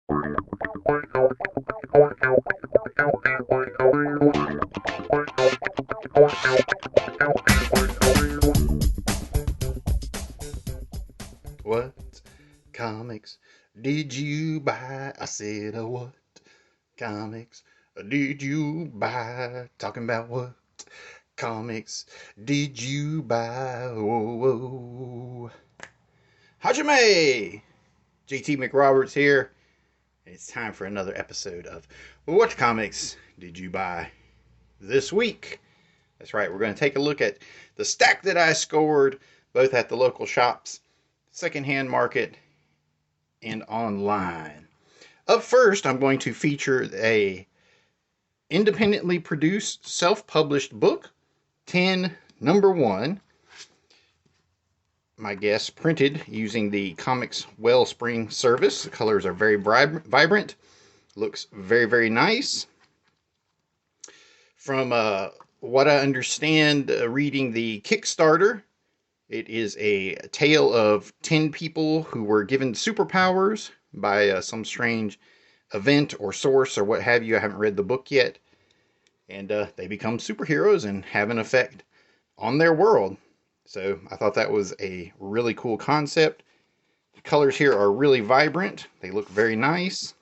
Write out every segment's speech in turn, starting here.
What comics did you buy? I said, what comics did you buy? Talking about what comics did you buy? Oh, Hajime! JT McRoberts here. It's time for another episode of What Comics Did You Buy This Week? That's right, we're going to take a look at the stack that I scored both at the local shops, secondhand market, and online. Up first, I'm going to feature a independently produced, self-published book, 10 number 1. My guess printed using the Comics Wellspring service. The colors are very vibrant. Looks very, very nice. From what I understand, reading the Kickstarter, it is a tale of 10 people who were given superpowers by some strange event or source or what have you. I haven't read the book yet. And they become superheroes and have an effect on their world. So I thought that was a really cool concept. The colors here are really vibrant. They look very nice.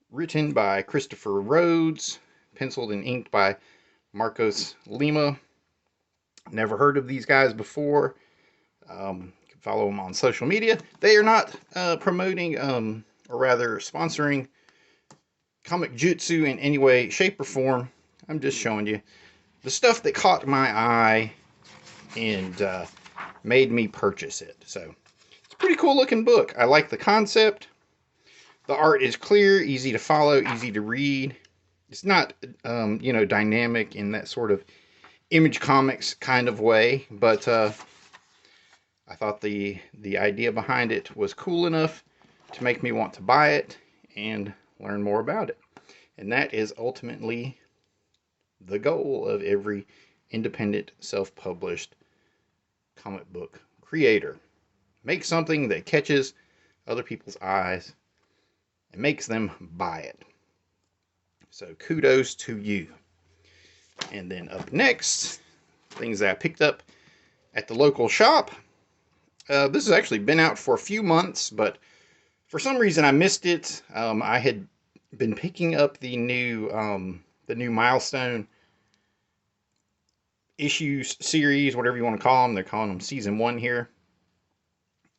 Written by Christopher Rhodes. Penciled and inked by Marcos Lima. Never heard of these guys before. You can follow them on social media. They are not promoting, or rather sponsoring, Comic-Jutsu in any way, shape, or form. I'm just showing you the stuff that caught my eye and made me purchase it. So, it's a pretty cool looking book. I like the concept. The art is clear, easy to follow, easy to read. It's not, dynamic in that sort of Image Comics kind of way, but I thought the idea behind it was cool enough to make me want to buy it and learn more about it. And that is ultimately the goal of every independent, self-published comic book creator. Make something that catches other people's eyes and makes them buy it. So kudos to you. And then up next, things that I picked up at the local shop. This has actually been out for a few months, but for some reason I missed it. I had been picking up the new Milestone issues series, whatever you want to call them. They're calling them season 1 here,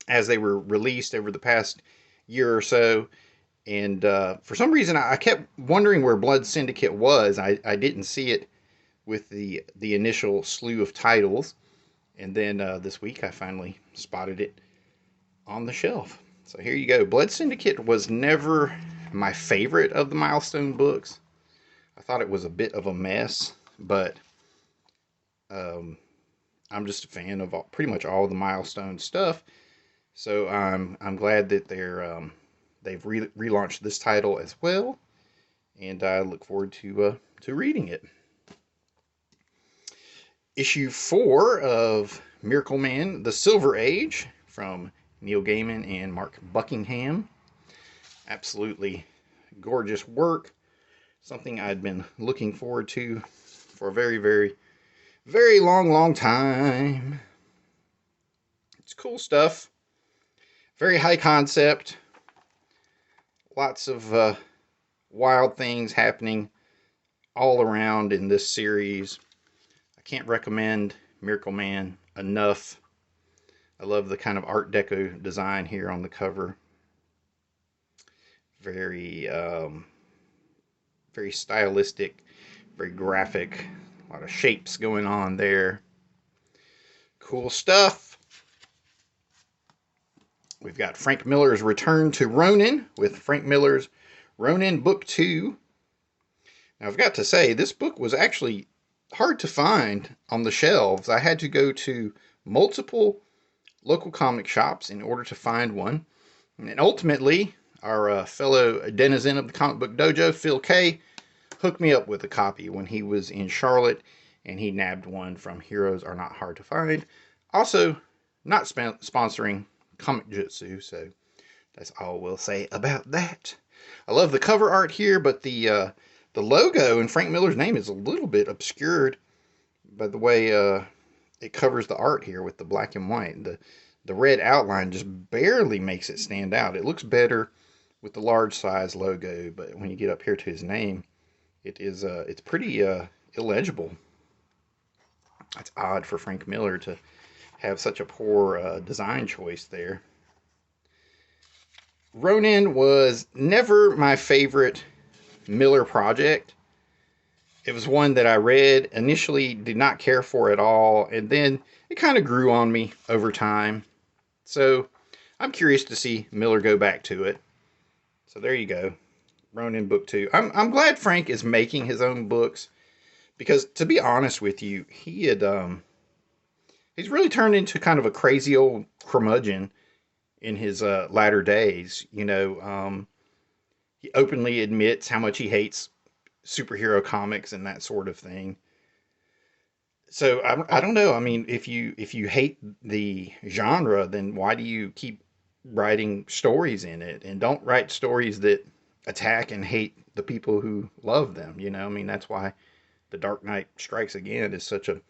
as they were released over the past year or so. And for some reason I kept wondering where Blood Syndicate was. I didn't see it with the initial slew of titles. And then this week I finally spotted it on the shelf. So here you go. Blood Syndicate was never my favorite of the Milestone books. I thought it was a bit of a mess, but I'm just a fan of pretty much all the Milestone stuff. So I'm glad that they've relaunched this title as well, and I look forward to reading it. Issue 4 of Miracleman, The Silver Age, from Neil Gaiman and Mark Buckingham. Absolutely gorgeous work. Something I'd been looking forward to for a very, very, very long time. It's cool stuff. Very high concept. Lots of wild things happening all around in this series. I can't recommend Miracleman enough. I love the kind of Art Deco design here on the cover. Very, very stylistic, very graphic. A lot of shapes going on there. Cool stuff. We've got Frank Miller's Return to Ronin with Frank Miller's Ronin Book 2. Now, I've got to say, this book was actually hard to find on the shelves. I had to go to multiple local comic shops in order to find one. And ultimately, our fellow denizen of the Comic Book Dojo, Phil K., hooked me up with a copy when he was in Charlotte, and he nabbed one from Heroes Are Not Hard to Find. Also, not sponsoring Comic-Jutsu, so That's all we'll say about that. I love the cover art here, but the logo and Frank Miller's name is a little bit obscured by the way it covers the art here with the black and white. The red outline just barely makes it stand out. It looks better with the large size logo, but when you get up here to his name, it's pretty illegible. That's odd for Frank Miller to have such a poor design choice there. Ronin was never my favorite Miller project. It was one that I read, initially did not care for at all, and then it kind of grew on me over time. So I'm curious to see Miller go back to it. So there you go. Ronin book 2. I'm glad Frank is making his own books, because to be honest with you, he's really turned into kind of a crazy old curmudgeon in his latter days. You know, he openly admits how much he hates superhero comics and that sort of thing. So I don't know. I mean, if you hate the genre, then why do you keep writing stories in it? And don't write stories that attack and hate the people who love them. You know, I mean, that's why The Dark Knight Strikes Again is such a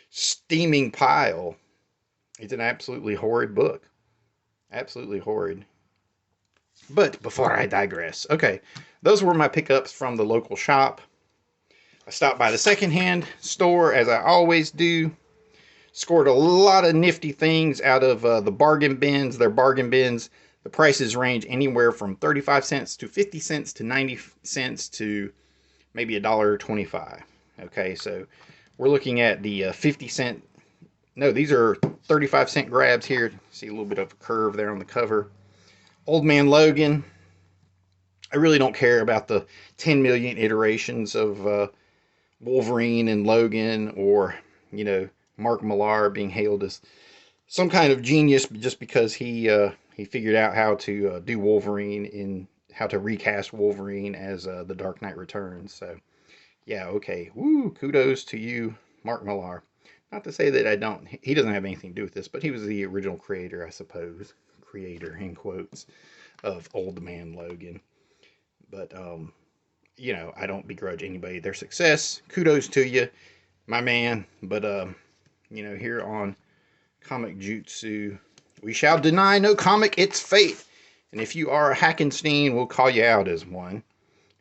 steaming pile. It's an absolutely horrid book. Absolutely horrid. But before I digress, okay, those were my pickups from the local shop. I stopped by the secondhand store, as I always do. Scored a lot of nifty things out of the bargain bins. They're bargain bins. The prices range anywhere from 35 cents to 50 cents to 90 cents to maybe $1.25. Okay, so we're looking at the 50 cent. No, these are 35 cent grabs here. See a little bit of a curve there on the cover. Old Man Logan. I really don't care about the 10 million iterations of Wolverine and Logan, or, you know, Mark Millar being hailed as some kind of genius just because he figured out how to do Wolverine, in how to recast Wolverine as The Dark Knight Returns. So, yeah, okay. Woo, kudos to you, Mark Millar. Not to say that he doesn't have anything to do with this, but he was the original creator, I suppose. Creator, in quotes, of Old Man Logan. But, you know, I don't begrudge anybody their success. Kudos to you, my man. But, you know, here on Comic-Jutsu, we shall deny no comic its fate. And if you are a Hackenstein, we'll call you out as one.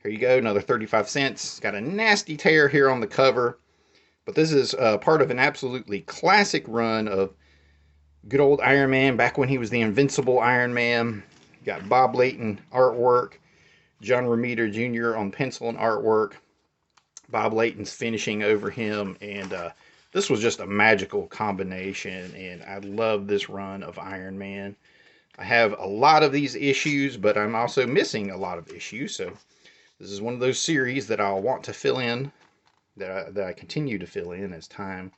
Here you go, another 35 cents. It's got a nasty tear here on the cover. But this is part of an absolutely classic run of good old Iron Man, back when he was the Invincible Iron Man. You got Bob Layton artwork, John Romita Jr. on pencil and artwork. Bob Layton's finishing over him, and this was just a magical combination, and I love this run of Iron Man. I have a lot of these issues, but I'm also missing a lot of issues, so this is one of those series that I'll want to fill in, that I continue to fill in as time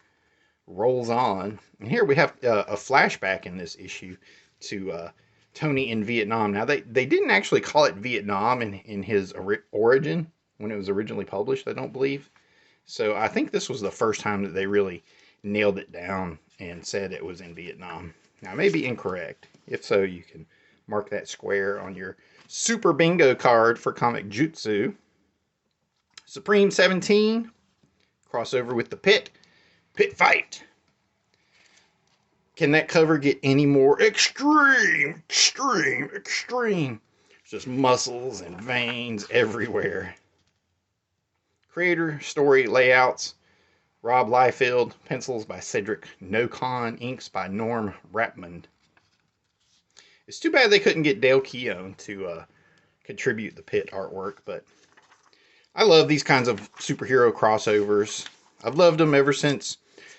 rolls on. And here we have a flashback in this issue to Tony in Vietnam. Now, they didn't actually call it Vietnam in his origin when it was originally published, I don't believe. So I think this was the first time that they really nailed it down and said it was in Vietnam. Now, I may be incorrect. If so, you can mark that square on your Super Bingo card for Comic-Jutsu. Supreme 17, crossover with the Pit Fight. Can that cover get any more extreme? It's just muscles and veins everywhere. Creator, story, layouts, Rob Liefeld. Pencils by Cedric Nocon. Inks by Norm Rapmund. It's too bad they couldn't get Dale Keown to contribute the Pit artwork, but I love these kinds of superhero crossovers. I've loved them ever since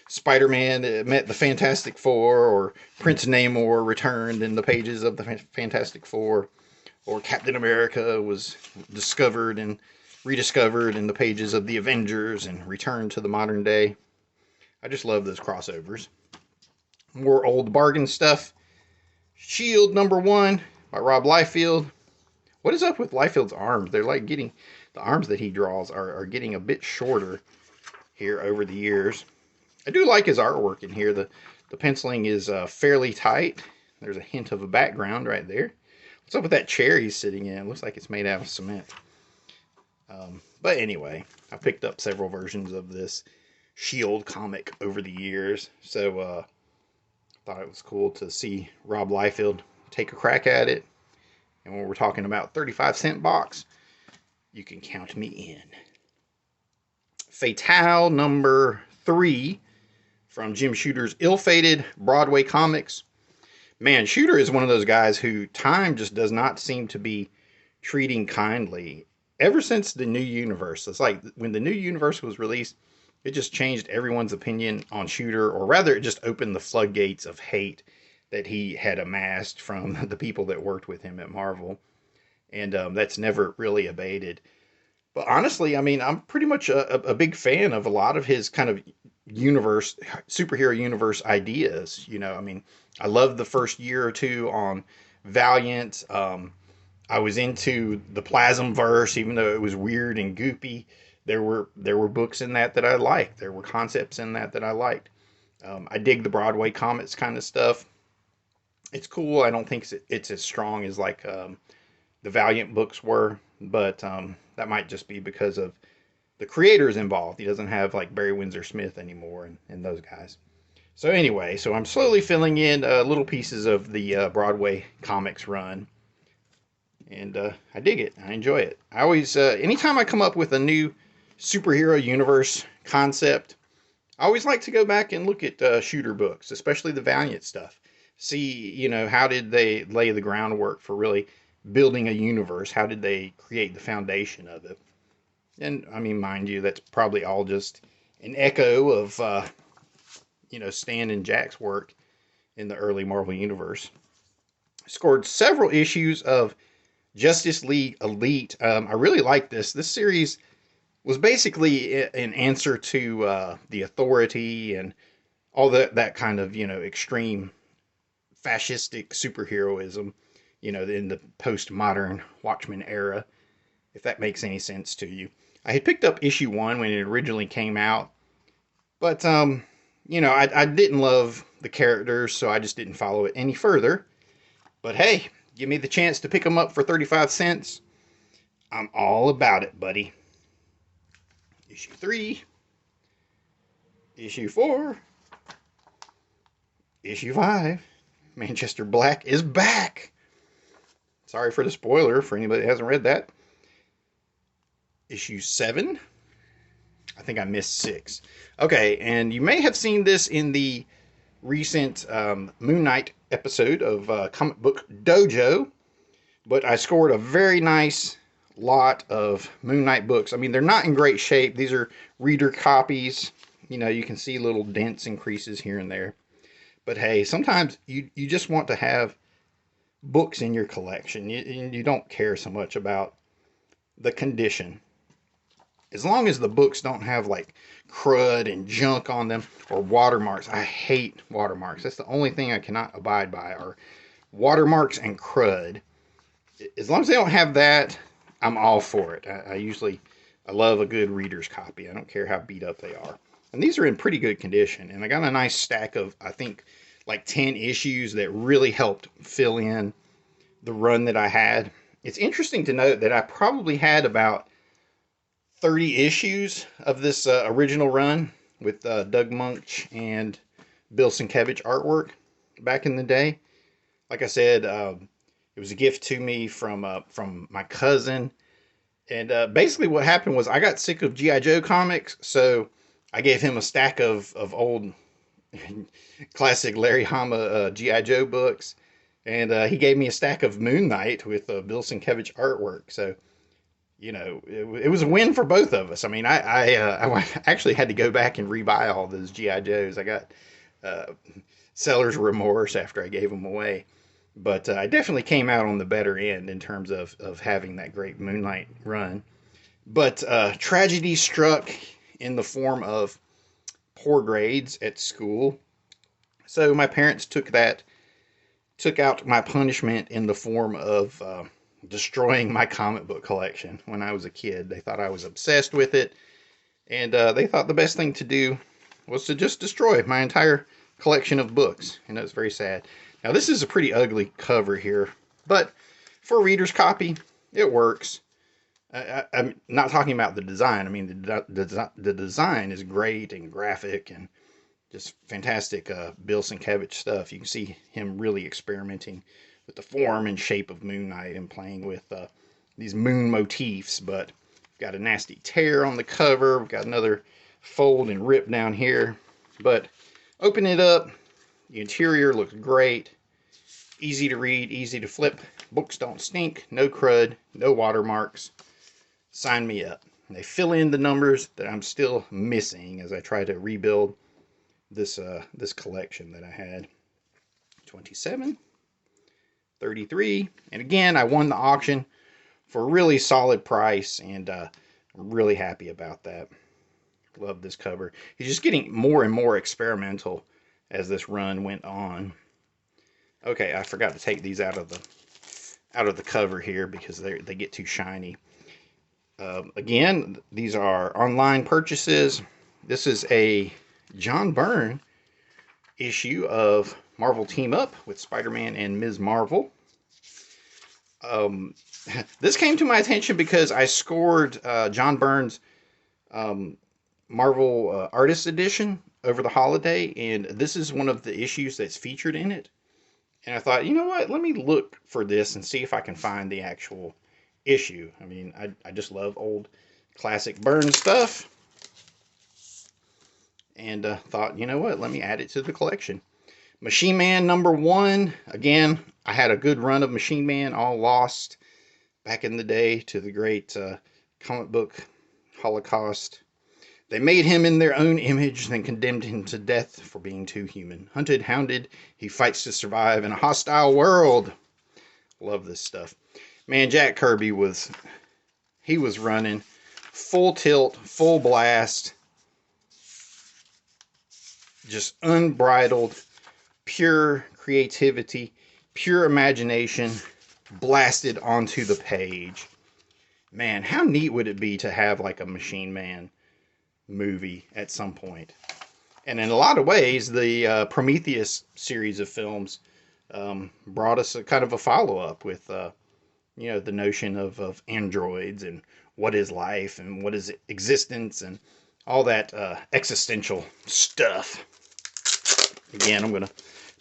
Spider-Man met the Fantastic Four, or Prince Namor returned in the pages of the Fantastic Four, or Captain America was discovered and rediscovered in the pages of the Avengers and returned to the modern day. I just love those crossovers. More old bargain stuff. Shield #1 by Rob Liefeld. What is up with Liefeld's arms? They're like getting, the arms that he draws are getting a bit shorter here over the years. I do like his artwork in here. The penciling is fairly tight. There's a hint of a background right there. What's up with that chair he's sitting in? It looks like it's made out of cement. But anyway, I picked up several versions of this Shield comic over the years, so thought it was cool to see Rob Liefeld take a crack at it. And when we're talking about 35-cent box, you can count me in. Fatale number 3 from Jim Shooter's Ill-Fated Broadway Comics. Man, Shooter is one of those guys who time just does not seem to be treating kindly. Ever since the New Universe, it's like when the New Universe was released, it just changed everyone's opinion on Shooter, or rather it just opened the floodgates of hate that he had amassed from the people that worked with him at Marvel. And that's never really abated. But honestly, I mean, I'm pretty much a big fan of a lot of his kind of superhero universe ideas. You know, I mean, I loved the first year or two on Valiant. I was into the Plasmverse, even though it was weird and goopy. There were books in that I liked. There were concepts in that I liked. I dig the Broadway comics kind of stuff. It's cool. I don't think it's as strong as like the Valiant books were, but that might just be because of the creators involved. He doesn't have like Barry Windsor Smith anymore and those guys. So anyway, so I'm slowly filling in little pieces of the Broadway comics run. And I dig it. I enjoy it. I always, anytime I come up with a new superhero universe concept, I always like to go back and look at Shooter books, especially the Valiant stuff. See, you know, how did they lay the groundwork for really building a universe? How did they create the foundation of it? And, I mean, mind you, that's probably all just an echo of, you know, Stan and Jack's work in the early Marvel Universe. Scored several issues of Justice League Elite. I really like this. This series was basically an answer to the Authority and all that kind of, you know, extreme fascistic superheroism, you know, in the postmodern Watchmen era, if that makes any sense to you. I had picked up issue 1 when it originally came out, but, you know, I didn't love the characters, so I just didn't follow it any further. But hey, give me the chance to pick them up for 35 cents. I'm all about it, buddy. Issue 3. Issue 4. Issue 5. Manchester Black is back. Sorry for the spoiler for anybody that hasn't read that. Issue 7. I think I missed 6. Okay, and you may have seen this in the recent Moon Knight episode of Comic Book Dojo, but I scored a very nice lot of Moon Knight books. I mean, they're not in great shape. These are reader copies. You know, you can see little dents and creases here and there. But hey, sometimes you just want to have books in your collection. You don't care so much about the condition. As long as the books don't have like crud and junk on them or watermarks. I hate watermarks. That's the only thing I cannot abide by are watermarks and crud. As long as they don't have that, I'm all for it. I love a good reader's copy. I don't care how beat up they are. And these are in pretty good condition. And I got a nice stack of, I think, like 10 issues that really helped fill in the run that I had. It's interesting to note that I probably had about 30 issues of this original run with Doug Munch and Bill Sienkiewicz artwork back in the day. Like I said, it was a gift to me from my cousin. And basically what happened was I got sick of G.I. Joe comics, so I gave him a stack of old classic Larry Hama G.I. Joe books. And he gave me a stack of Moon Knight with Bill Sienkiewicz artwork. So, you know, it was a win for both of us. I mean, I actually had to go back and rebuy all those G.I. Joes. I got seller's remorse after I gave them away. But I definitely came out on the better end in terms of having that great Moon Knight run. But tragedy struck in the form of poor grades at school. So my parents took out my punishment in the form of destroying my comic book collection when I was a kid. They thought I was obsessed with it, and they thought the best thing to do was to just destroy my entire collection of books, and it was very sad. Now, this is a pretty ugly cover here, but for a reader's copy, it works. I'm not talking about the design. I mean, the design is great and graphic and just fantastic Bill Sienkiewicz stuff. You can see him really experimenting with the form and shape of Moon Knight and playing with these moon motifs. But we've got a nasty tear on the cover. We've got another fold and rip down here. But open it up. The interior looks great. Easy to read, easy to flip. Books don't stink. No crud. No watermarks. Sign me up. And they fill in the numbers that I'm still missing as I try to rebuild this collection that I had. 27, 33, and again, I won the auction for a really solid price, and I'm really happy about that. Love this cover. He's just getting more and more experimental as this run went on. Okay, I forgot to take these out of the cover here because they get too shiny. Again, these are online purchases. This is a John Byrne issue of Marvel Team Up with Spider-Man and Ms. Marvel. This came to my attention because I scored John Byrne's Marvel Artist Edition over the holiday, and this is one of the issues that's featured in it. And I thought, you know what, let me look for this and see if I can find the actual issue. I mean, I just love old classic Byrne stuff. And thought, you know what, let me add it to the collection. Machine Man #1. Again, I had a good run of Machine Man, all lost back in the day to the great comic book Holocaust. They made him in their own image, then condemned him to death for being too human. Hunted, hounded, he fights to survive in a hostile world. Love this stuff. Man, Jack Kirby was running full tilt, full blast, just unbridled, pure creativity, pure imagination blasted onto the page. Man, how neat would it be to have like a Machine Man movie at some point? And in a lot of ways, the Prometheus series of films brought us a kind of a follow-up with the notion of androids and what is life and what is existence and all that existential stuff. Again, I'm going to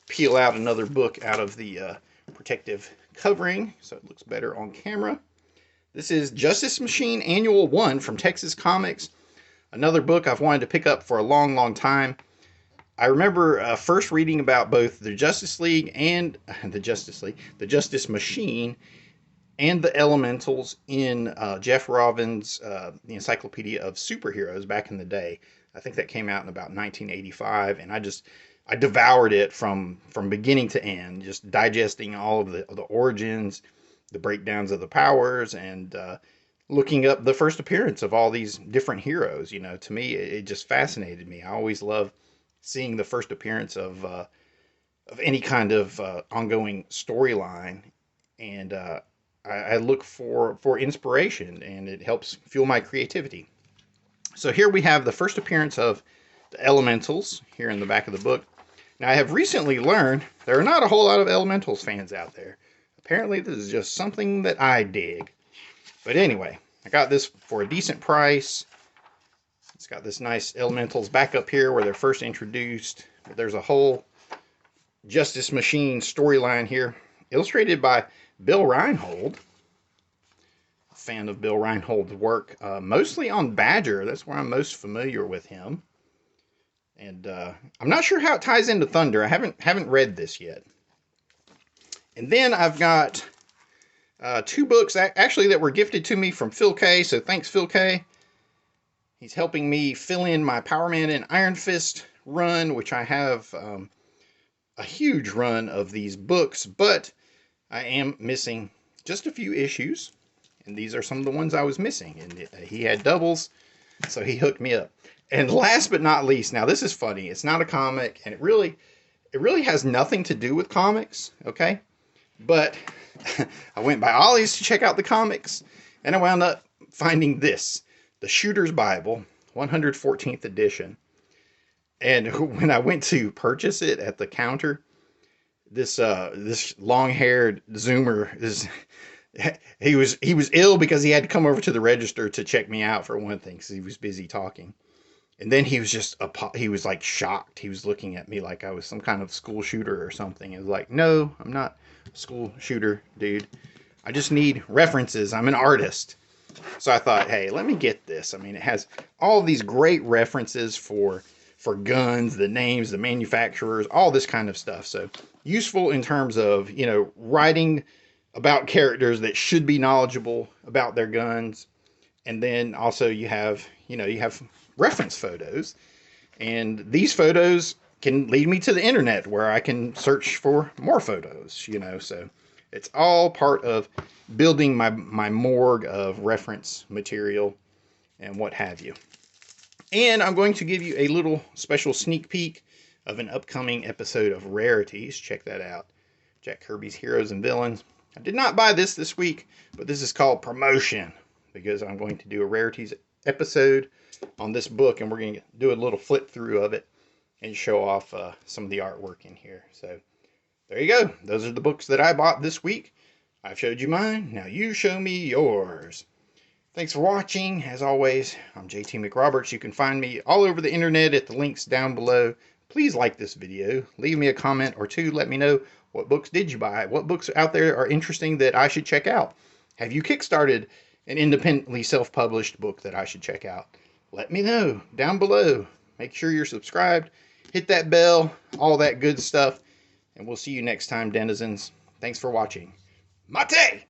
peel out another book out of the protective covering so it looks better on camera. This is Justice Machine Annual 1 from Texas Comics. Another book I've wanted to pick up for a long, long time. I remember first reading about both the Justice League and the Justice Machine, and the Elementals in Jeff Robbins' The Encyclopedia of Superheroes back in the day. I think that came out in about 1985, and I devoured it from beginning to end, just digesting all of the origins, the breakdowns of the powers, and looking up the first appearance of all these different heroes. You know, to me, it just fascinated me. I always love seeing the first appearance of any kind of ongoing storyline, and I look for inspiration, and it helps fuel my creativity. So here we have the first appearance of the Elementals here in the back of the book. Now, I have recently learned there are not a whole lot of Elementals fans out there. Apparently, this is just something that I dig. But anyway, I got this for a decent price. It's got this nice Elementals back up here where they're first introduced. There's a whole Justice Machine storyline here, illustrated by Bill Reinhold. A fan of Bill Reinhold's work, mostly on Badger. That's where I'm most familiar with him. And I'm not sure how it ties into Thunder. I haven't read this yet. And then I've got two books actually that were gifted to me from Phil K. So thanks, Phil K. He's helping me fill in my Power Man and Iron Fist run, which I have a huge run of these books, but I am missing just a few issues. And these are some of the ones I was missing. And he had doubles, so he hooked me up. And last but not least, now this is funny. It's not a comic, and it really has nothing to do with comics, okay? But I went by Ollie's to check out the comics, and I wound up finding this, the Shooter's Bible, 114th edition. And when I went to purchase it at the counter, this long-haired Zoomer, he was ill because he had to come over to the register to check me out for one thing, because he was busy talking. And then he was he was like shocked. He was looking at me like I was some kind of school shooter or something. It was like, no, I'm not a school shooter, dude. I just need references. I'm an artist. So I thought, hey, let me get this. I mean, it has all these great references for guns, the names, the manufacturers, all this kind of stuff. So useful in terms of, writing about characters that should be knowledgeable about their guns. And then also you have reference photos. And these photos can lead me to the internet where I can search for more photos, so it's all part of building my morgue of reference material and what have you. And I'm going to give you a little special sneak peek of an upcoming episode of Rarities. Check that out. Jack Kirby's Heroes and Villains. I did not buy this week, but this is called Promotion, because I'm going to do a Rarities episode on this book, and we're going to do a little flip through of it and show off some of the artwork in here. So there you go. Those are the books that I bought this week. I've showed you mine. Now you show me yours. Thanks for watching. As always, I'm JT McRoberts. You can find me all over the internet at the links down below. Please like this video. Leave me a comment or two. Let me know, what books did you buy? What books out there are interesting that I should check out? Have you kickstarted an independently self-published book that I should check out? Let me know down below. Make sure you're subscribed. Hit that bell. All that good stuff. And we'll see you next time, denizens. Thanks for watching. Mate!